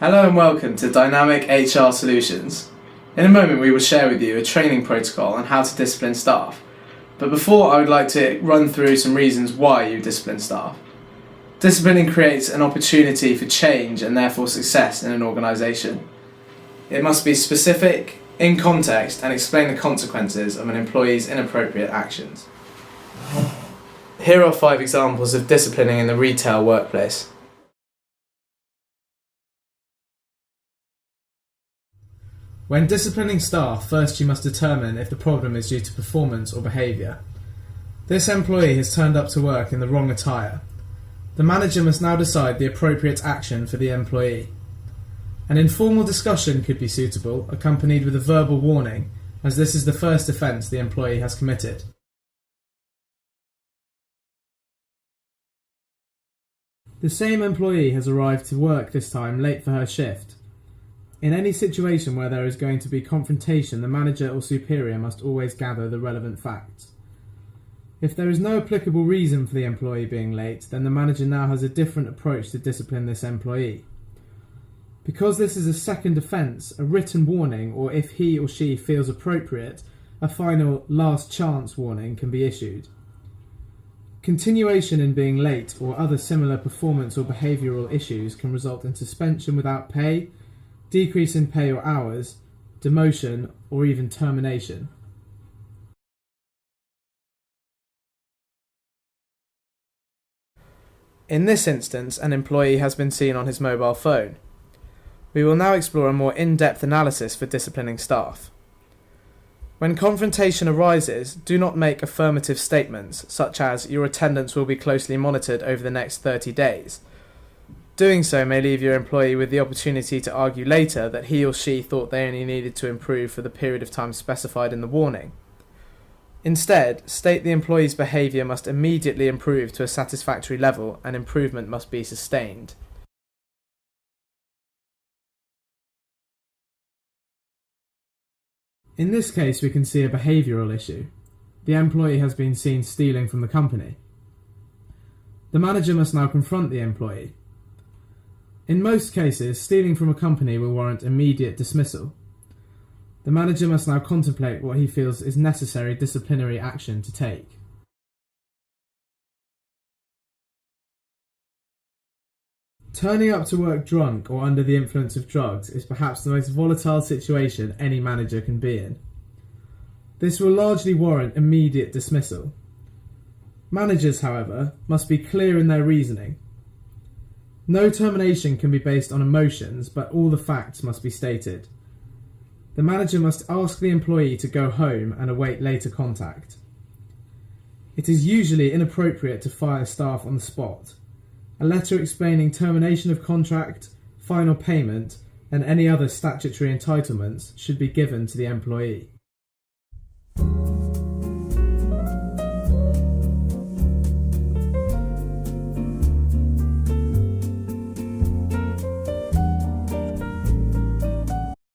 Hello and welcome to Dynamic HR Solutions. In a moment we will share with you a training protocol on how to discipline staff. But before, I would like to run through some reasons why you discipline staff. Disciplining creates an opportunity for change and therefore success in an organisation. It must be specific, in context, and explain the consequences of an employee's inappropriate actions. Here are 5 examples of disciplining in the retail workplace. When disciplining staff, first you must determine if the problem is due to performance or behaviour. This employee has turned up to work in the wrong attire. The manager must now decide the appropriate action for the employee. An informal discussion could be suitable, accompanied with a verbal warning, as this is the first offence the employee has committed. The same employee has arrived to work this time late for her shift. In any situation where there is going to be confrontation, the manager or superior must always gather the relevant facts. If there is no applicable reason for the employee being late, then the manager now has a different approach to discipline this employee. Because this is a second offence, a written warning, or if he or she feels appropriate, a final last chance warning can be issued. Continuation in being late or other similar performance or behavioural issues can result in suspension without pay, decrease in pay or hours, demotion, or even termination. In this instance, an employee has been seen on his mobile phone. We will now explore a more in-depth analysis for disciplining staff. When confrontation arises, do not make affirmative statements, such as your attendance will be closely monitored over the next 30 days. Doing so may leave your employee with the opportunity to argue later that he or she thought they only needed to improve for the period of time specified in the warning. Instead, state the employee's behaviour must immediately improve to a satisfactory level and improvement must be sustained. In this case, we can see a behavioural issue. The employee has been seen stealing from the company. The manager must now confront the employee. In most cases, stealing from a company will warrant immediate dismissal. The manager must now contemplate what he feels is necessary disciplinary action to take. Turning up to work drunk or under the influence of drugs is perhaps the most volatile situation any manager can be in. This will largely warrant immediate dismissal. Managers, however, must be clear in their reasoning. No termination can be based on emotions, but all the facts must be stated. The manager must ask the employee to go home and await later contact. It is usually inappropriate to fire staff on the spot. A letter explaining termination of contract, final payment, and any other statutory entitlements should be given to the employee.